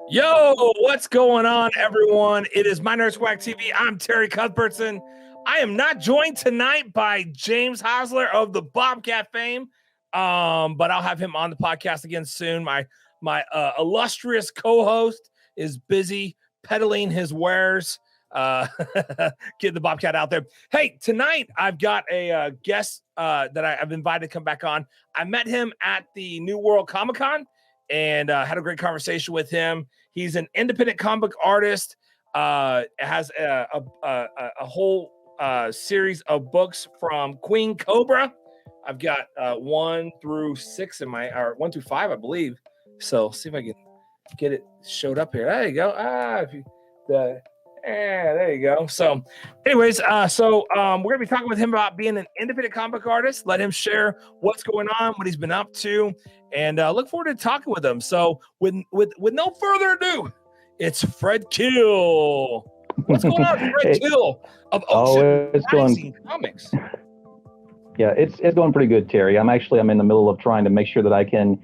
Yo, what's going on, everyone? It is My Nerd Swag TV. I'm Terry Cuthbertson. I am not joined tonight by James Hosler of the Bobcat fame, but I'll have him on the podcast again soon. My illustrious co-host is busy peddling his wares, getting the Bobcat out there. Hey, tonight I've got a guest that I've invited to come back on. I met him at the New World Comic Con and had a great conversation with him. He's an independent comic artist, has a whole series of books from Queen Cobra. I've got 1 through 6 in my, or 1 through 5, I believe. So see if I can get it showed up here. There you go. There you go. So anyways, we're gonna be talking with him about being an independent comic artist. Let him share what's going on, what he's been up to, and look forward to talking with him. So with no further ado, it's Fred Keel. What's going on, Fred Keel of Ocean Rising Comics? Yeah, it's going pretty good, Terry. I'm in the middle of trying to make sure that I can,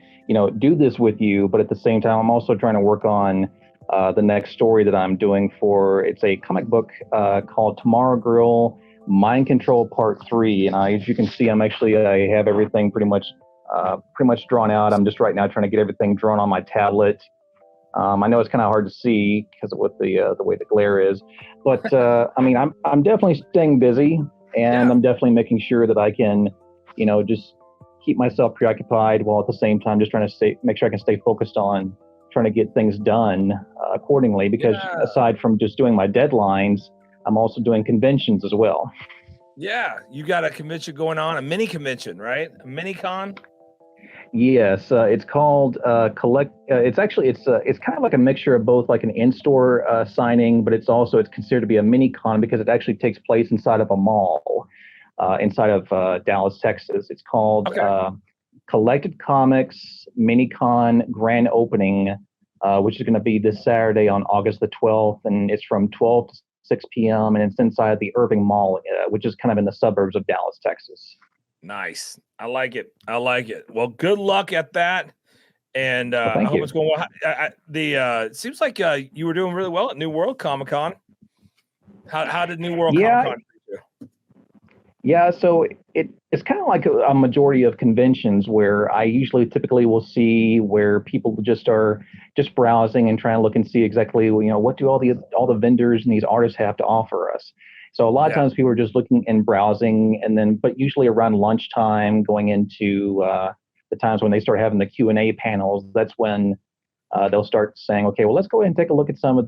do this with you, but at the same time, I'm also trying to work on the next story that I'm doing it's a comic book called Tomorrow Girl Mind Control Part 3. And as you can see, I have everything pretty much drawn out. I'm just right now trying to get everything drawn on my tablet. I know it's kind of hard to see because of what the way the glare is, but I'm definitely staying busy, and I'm definitely making sure that I can, just keep myself preoccupied while at the same time just trying to make sure I can stay focused on trying to get things done accordingly, because aside from just doing my deadlines, I'm also doing conventions as well. Yeah, you got a convention going on, a mini convention, right? A mini con? Yes, it's called it's kind of like a mixture of both, like an in-store signing, but it's considered to be a mini con because it actually takes place inside of a mall, inside of Dallas, Texas. It's called Collected Comics Mini-Con Grand Opening, which is going to be this Saturday on August the 12th, and it's from 12 to 6 p.m., and it's inside the Irving Mall, which is kind of in the suburbs of Dallas, Texas. Nice. I like it. Well, good luck at that. And I hope it's going well. It seems like you were doing really well at New World Comic Con. How did New World Comic Con treat you? Yeah, so it's kind of like a majority of conventions where I typically will see where people are just browsing and trying to look and see exactly, what do all the vendors and these artists have to offer us. So a lot of times people are just looking and browsing, but usually around lunchtime, going into the times when they start having the Q&A panels, that's when they'll start saying, okay, well, let's go ahead and take a look at some of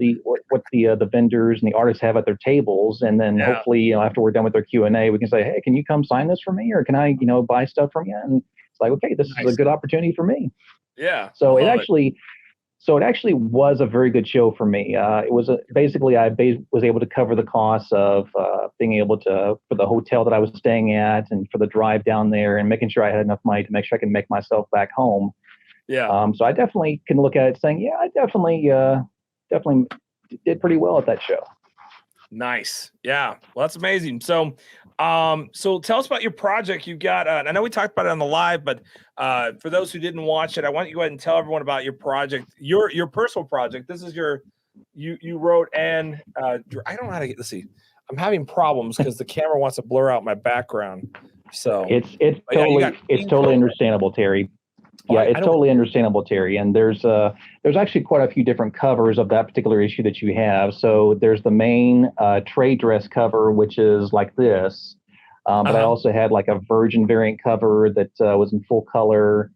what the vendors and the artists have at their tables, and then hopefully, after we're done with their Q&A, we can say, hey, can you come sign this for me, or can I, buy stuff from you? And it's like, okay, this is a good opportunity for me. Yeah. So it actually was a very good show for me. It was basically I was able to cover the costs of being able to, for the hotel that I was staying at and for the drive down there, and making sure I had enough money to make sure I can make myself back home. Yeah. So I definitely can look at it saying, yeah, I definitely did pretty well at that show. Nice. Yeah. Well, that's amazing. So tell us about your project. You've got, I know we talked about it on the live, but for those who didn't watch it, I want you to go ahead and tell everyone about your project, your personal project. This is you wrote, and I don't know how to let's see. I'm having problems because the camera wants to blur out my background. So it's totally understandable, Terry. Yeah, it's totally understandable, Terry. And there's actually quite a few different covers of that particular issue that you have. So there's the main trade dress cover, which is like this. But I also had like a Virgin variant cover that was in full color.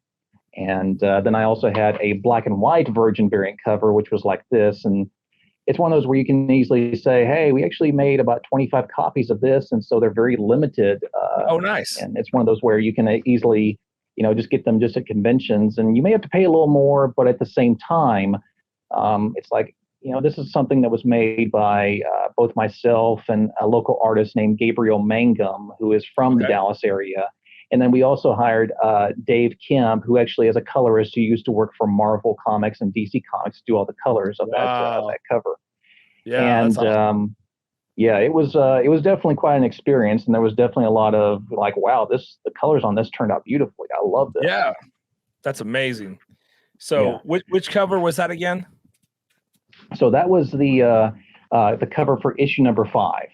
And then I also had a black and white Virgin variant cover, which was like this. And it's one of those where you can easily say, hey, we actually made about 25 copies of this. And so they're very limited. Nice. And it's one of those where you can easily just get them just at conventions, and you may have to pay a little more, but at the same time, it's like, this is something that was made by both myself and a local artist named Gabriel Mangum, who is from the Dallas area. And then we also hired Dave Kemp, who actually is a colorist who used to work for Marvel Comics and DC Comics to do all the colors of that cover. Yeah, and that's awesome. Yeah, it was definitely quite an experience, and there was definitely a lot of like, wow, the colors on this turned out beautifully. I love this. Yeah, that's amazing. So which cover was that again? So that was the cover for issue number 5.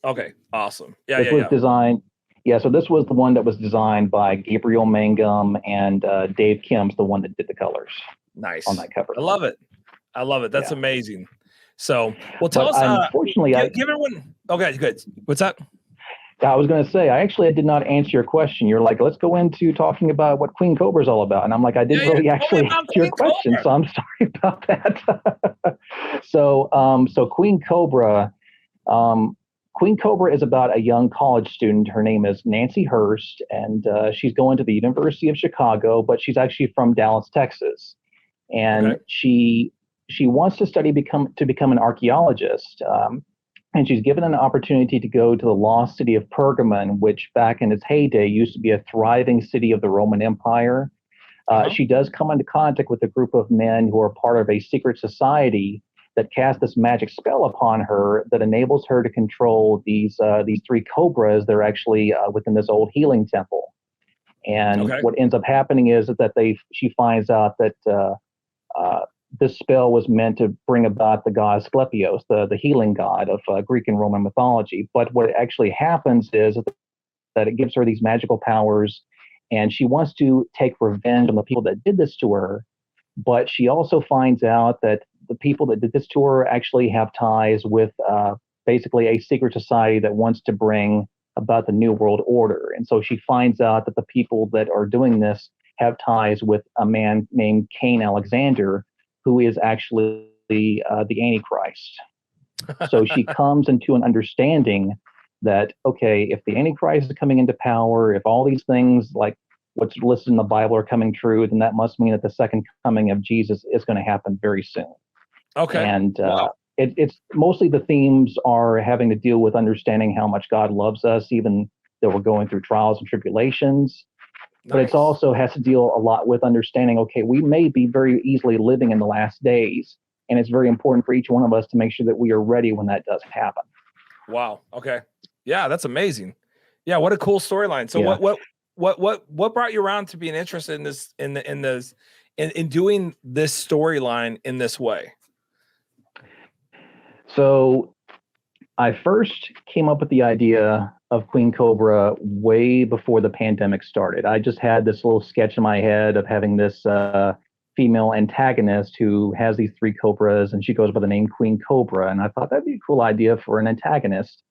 Okay, awesome. This was designed. Yeah, so this was the one that was designed by Gabriel Mangum, and Dave Kim's the one that did the colors. Nice on that cover. I love it. That's amazing. So, well, tell But us. Unfortunately, give everyone. Okay, good. What's up? I was going to say, I did not answer your question. You're like, let's go into talking about what Queen Cobra is all about. And I'm like, I didn't really actually answer your question. So I'm sorry about that. So Queen Cobra, Queen Cobra is about a young college student. Her name is Nancy Hurst, and she's going to the University of Chicago, but she's actually from Dallas, Texas. And she wants to become an archaeologist. And she's given an opportunity to go to the lost city of Pergamon, which back in its heyday used to be a thriving city of the Roman Empire. She does come into contact with a group of men who are part of a secret society that cast this magic spell upon her that enables her to control these 3 cobras. They're actually within this old healing temple. And what ends up happening is that she finds out that this spell was meant to bring about the god Asclepios, the healing god of Greek and Roman mythology. But what actually happens is that it gives her these magical powers, and she wants to take revenge on the people that did this to her. But she also finds out that the people that did this to her actually have ties with basically a secret society that wants to bring about the New World Order. And so she finds out that the people that are doing this have ties with a man named Cain Alexander, who is actually the Antichrist. So she comes into an understanding that, okay, if the Antichrist is coming into power, if all these things like what's listed in the Bible are coming true, then that must mean that the second coming of Jesus is going to happen very soon. Okay. And it's mostly the themes are having to deal with understanding how much God loves us, even though we're going through trials and tribulations. But it also has to deal a lot with understanding, okay, we may be very easily living in the last days, and it's very important for each one of us to make sure that we are ready when that does happen. Wow. Okay. Yeah, that's amazing. Yeah, what a cool storyline. So what brought you around to being interested in this in doing this storyline in this way? So I first came up with the idea of Queen Cobra way before the pandemic started. I just had this little sketch in my head of having this female antagonist who has these 3 cobras, and she goes by the name Queen Cobra. And I thought that'd be a cool idea for an antagonist.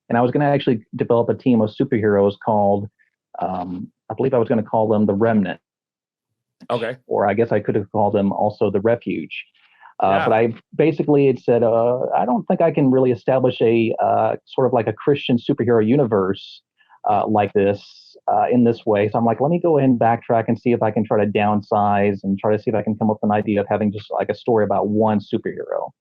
And I was going to actually develop a team of superheroes called, I believe I was going to call them the Remnant. Okay. Or I guess I could have called them also the Refuge. But I basically had said, I don't think I can really establish a sort of like a Christian superhero universe like this in this way. So I'm like, let me go ahead and backtrack and see if I can try to downsize and try to see if I can come up with an idea of having just like a story about one superhero.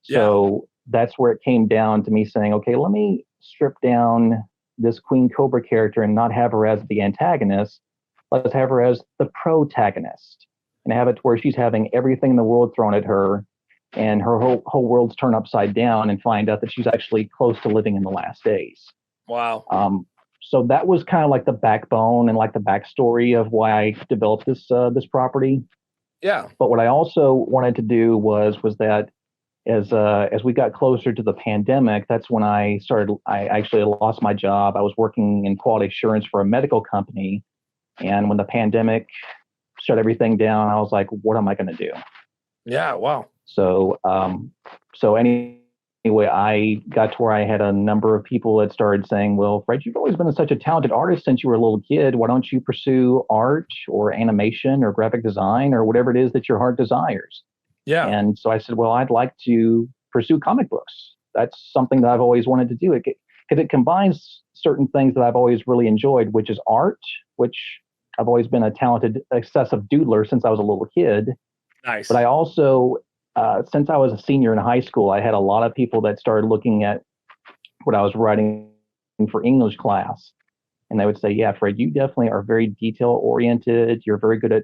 So that's where it came down to me saying, okay, let me strip down this Queen Cobra character and not have her as the antagonist. Let's have her as the protagonist. And have it to where she's having everything in the world thrown at her, and her whole world's turned upside down, and find out that she's actually close to living in the last days. Wow. So that was kind of like the backbone and like the backstory of why I developed this property. Yeah. But what I also wanted to do was that as we got closer to the pandemic, that's when I actually lost my job. I was working in quality assurance for a medical company, and when the pandemic shut everything down, I was like, what am I going to do? Yeah. Wow. So anyway, I got to where I had a number of people that started saying, well, Fred, you've always been such a talented artist since you were a little kid. Why don't you pursue art or animation or graphic design or whatever it is that your heart desires? Yeah. And so I said, well, I'd like to pursue comic books. That's something that I've always wanted to do. Because it combines certain things that I've always really enjoyed, which is art, which I've always been a talented, excessive doodler since I was a little kid. Nice. But I also, since I was a senior in high school, I had a lot of people that started looking at what I was writing for English class. And they would say, yeah, Fred, you definitely are very detail oriented. You're very good at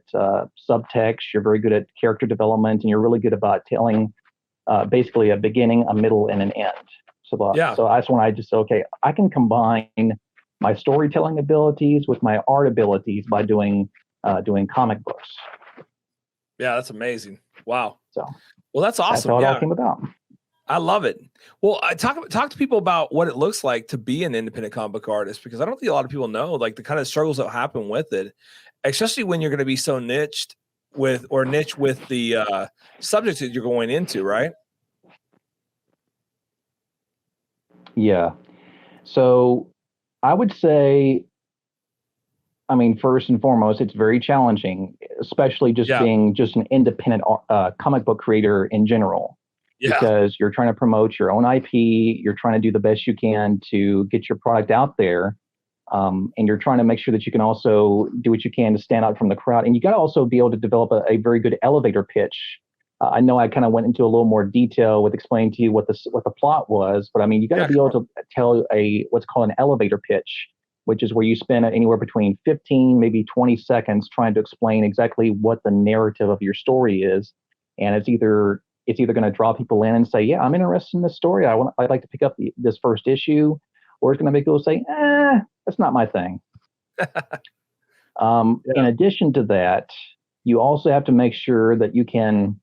subtext. You're very good at character development. And you're really good about telling basically a beginning, a middle, and an end. So that's when I just said, okay, I can combine my storytelling abilities with my art abilities by doing comic books. Yeah, that's amazing. Wow. So Well, that's That's awesome. how it all Yeah, came about. I love it. Well, I talk to people about what it looks like to be an independent comic book artist, because I don't think a lot of people know like the kind of struggles that happen with it, especially when you're going to be so niche with the subjects that you're going into, right? Yeah. So I would say, I mean, first and foremost, it's very challenging, especially just Yeah, being just an independent comic book creator in general, yeah, because you're trying to promote your own IP, you're trying to do the best you can to get your product out there, and you're trying to make sure that you can also do what you can to stand out from the crowd. And you got to also be able to develop a very good elevator pitch. I know I kind of went into a little more detail with explaining to you what the plot was, but I mean, you got to yeah, be able to tell a what's called an elevator pitch, which is where you spend anywhere between 15, maybe 20 seconds trying to explain exactly what the narrative of your story is. And it's either going to draw people in and say, yeah, I'm interested in this story. I'd like to pick up this first issue, or it's going to make people say, that's not my thing. In yeah, addition to that, you also have to make sure that you can,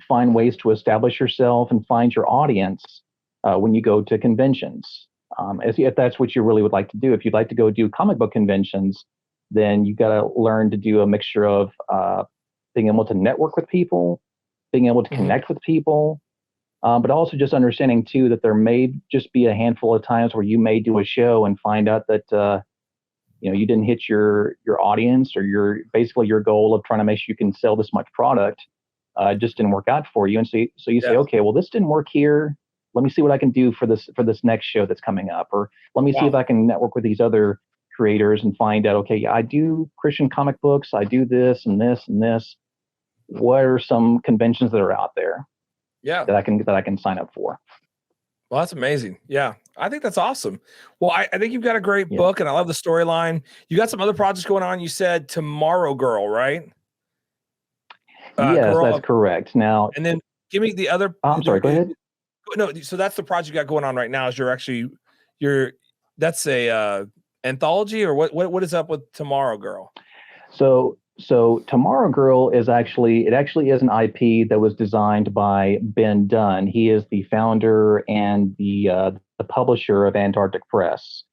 find ways to establish yourself and find your audience when you go to conventions. If that's what you really would like to do. If you'd like to go do comic book conventions, then you got to learn to do a mixture of being able to network with people, being able to hmm, connect with people, but also just understanding too that there may just be a handful of times where you may do a show and find out that you didn't hit your audience, or your goal of trying to make sure you can sell this much product just didn't work out for you. And so you say, yeah. okay, well, this didn't work here. Let me see what I can do for this next show that's coming up, or let me see if Wow. I can network with these other creators and find out, okay, yeah, I do Christian comic books, I do this and this and this. What are some conventions that are out there Yeah. that I can sign up for? Well, that's amazing. Yeah. I think that's awesome. Well, I think you've got a great Yeah. book and I love the storyline. You got some other projects going on. You said Tomorrow Girl, right? Yes, Girl that's of, correct. Now, and then give me the other. I'm sorry. Go ahead. No, so that's the project you got going on right now. Is you're that's a anthology, or what is up with Tomorrow Girl? So Tomorrow Girl it actually is an IP that was designed by Ben Dunn. He is the founder and the publisher of Antarctic Press,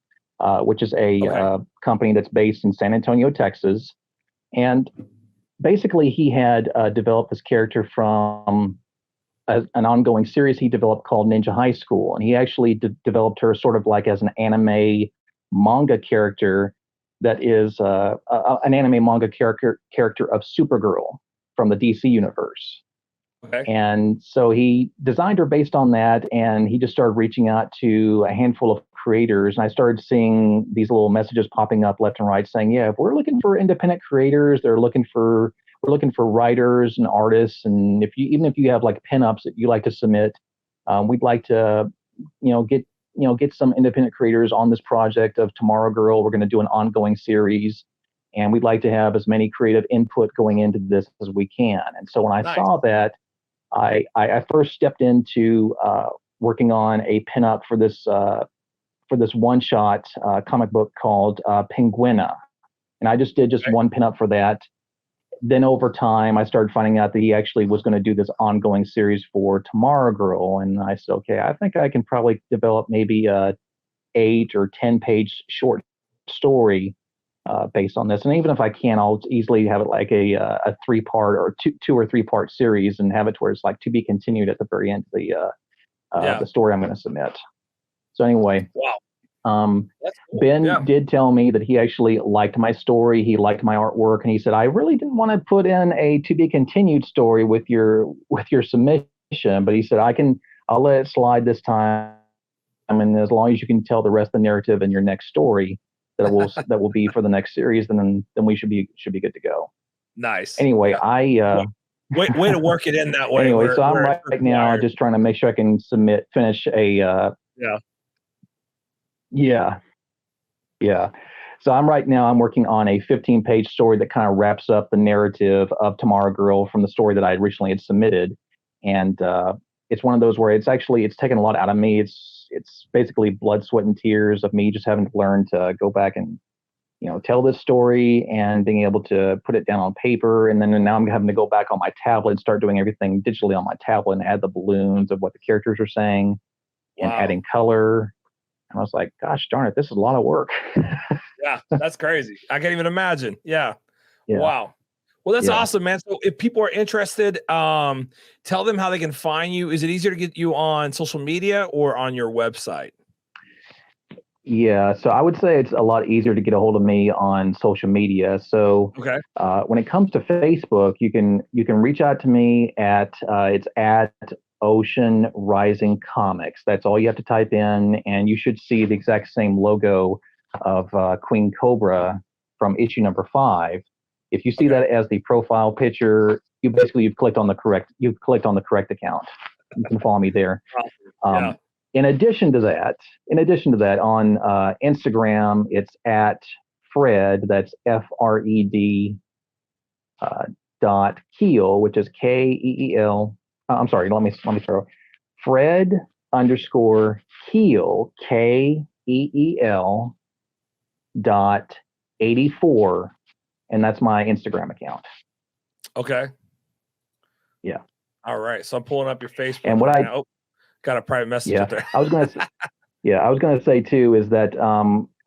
which is a Okay. company that's based in San Antonio, Texas. And basically, he had developed this character from an ongoing series he developed called Ninja High School, and he actually developed her sort of like as an anime manga character that is an anime manga character of Supergirl from the DC universe. Okay. And so he designed her based on that, and he just started reaching out to a handful of creators. And I started seeing these little messages popping up left and right saying, "Yeah, if we're looking for independent creators, we're looking for writers and artists, and even if you have like pinups that you like to submit, we'd like to, get some independent creators on this project of Tomorrow Girl. We're going to do an ongoing series." And we'd like to have as many creative input going into this as we can. And so when I Nice. saw that, I first stepped into working on a pinup for this one shot comic book called Penguina, and I just did just Okay. one pinup for that. Then over time, I started finding out that he actually was going to do this ongoing series for Tomorrow Girl, and I said, okay, I think I can probably develop maybe a 8 or 10 page short story based on this. And even if I can, I'll easily have it like a 3 part or two or 3 part series, and have it to where it's like to be continued at the very end of Yeah. the story I'm going to submit. So anyway, Wow. um, That's cool. Ben Yeah. did tell me that he actually liked my story. He liked my artwork, and he said I really didn't want to put in a to be continued story with your submission, but he said I'll let it slide this time. I mean, as long as you can tell the rest of the narrative in your next story that will be for the next series, then we should be good to go. Nice. Anyway, Yeah. I Way to work it in that way anyway, so I'm where right it's now required. just trying to make sure I can finish a Yeah. yeah, yeah. So I'm working on a 15-page story that kind of wraps up the narrative of Tomorrow Girl from the story that I originally had submitted, and it's one of those where it's taken a lot out of me. It's basically blood, sweat, and tears of me just having to learn to go back and tell this story and being able to put it down on paper. And then now I'm having to go back on my tablet and start doing everything digitally on my tablet and add the balloons of what the characters are saying and Wow. adding color. And I was like, gosh darn it, this is a lot of work. Yeah, that's crazy. I can't even imagine. Yeah. Yeah. Wow. Well, that's Yeah. awesome, man. So if people are interested, tell them how they can find you. Is it easier to get you on social media or on your website? Yeah, so I would say it's a lot easier to get a hold of me on social media. So Okay. when it comes to Facebook, you can reach out to me at it's at Ocean Rising Comics. That's all you have to type in, and you should see the exact same logo of Queen Cobra from issue number 5. If you see Okay. that as the profile picture, you've clicked on the correct account. You can follow me there. Yeah. In addition to that, on Instagram, it's at Fred. That's FRED .Keel, which is KEEL. I'm sorry. Let me throw Fred _ Keel KEEL .84, and that's my Instagram account. Okay. Yeah. All right. So I'm pulling up your Facebook. And what now. Oh, got a private message up there. I was gonna say too is that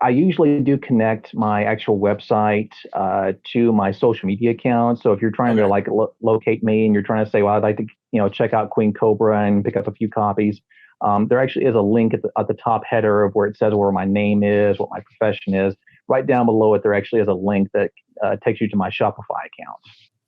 I usually do connect my actual website to my social media account. So if you're trying to like locate me and you're trying to say, well, I'd like to check out Queen Cobra and pick up a few copies, there actually is a link at the top header of where it says where my name is, what my profession is. Right down below it, there actually is a link that takes you to my Shopify account.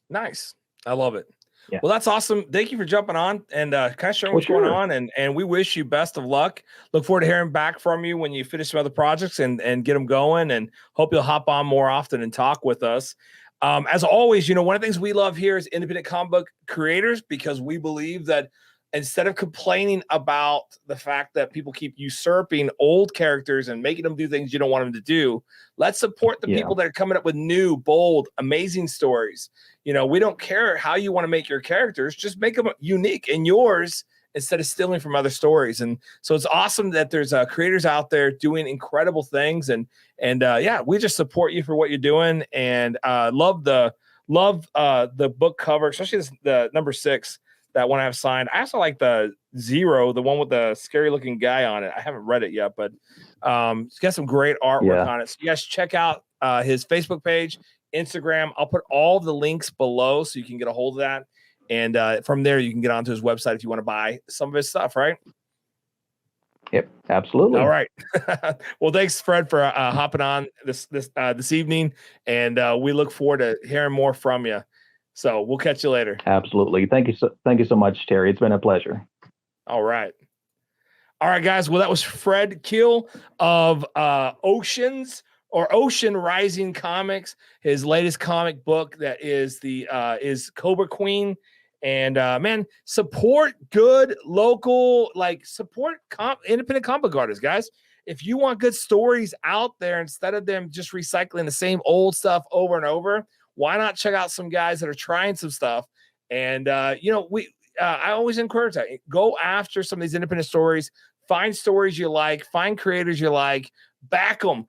Nice. I love it. Yeah. Well, that's awesome. Thank you for jumping on and kind of sharing what's going on. And we wish you best of luck. Look forward to hearing back from you when you finish some other projects and get them going, and hope you'll hop on more often and talk with us. As always, one of the things we love here is independent comic book creators, because we believe that instead of complaining about the fact that people keep usurping old characters and making them do things you don't want them to do, let's support the people that are coming up with new, bold, amazing stories. We don't care how you want to make your characters, just make them unique and yours instead of stealing from other stories. And so it's awesome that there's creators out there doing incredible things. And yeah, we just support you for what you're doing, and love the book cover, especially the number 6. That one I have signed. I also like the 0, the one with the scary looking guy on it. I haven't read it yet, but it's got some great artwork on it. So yes, check out his Facebook page, Instagram. I'll put all the links below so you can get a hold of that. And from there, you can get onto his website if you want to buy some of his stuff, right? Yep, absolutely. All right. Well, thanks, Fred, for hopping on this evening, and we look forward to hearing more from you. So we'll catch you later. Absolutely. Thank you so much, Terry. It's been a pleasure. All right, guys. Well, that was Fred Keel of Ocean Rising Comics. His latest comic book that is is Cobra Queen. And man, support good local, support independent comic book artists, guys. If you want good stories out there, instead of them just recycling the same old stuff over and over, why not check out some guys that are trying some stuff? And I always encourage that. Go after some of these independent stories, find stories you like, find creators you like, back them,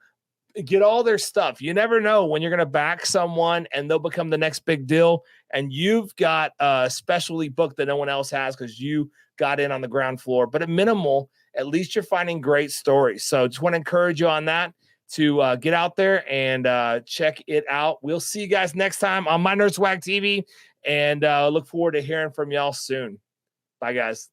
get all their stuff. You never know when you're going to back someone and they'll become the next big deal. And you've got a specialty book that no one else has because you got in on the ground floor. But at minimal, at least you're finding great stories. So just want to encourage you on that, to get out there and check it out. We'll see you guys next time on My Nerd Swag TV, and look forward to hearing from y'all soon. Bye, guys.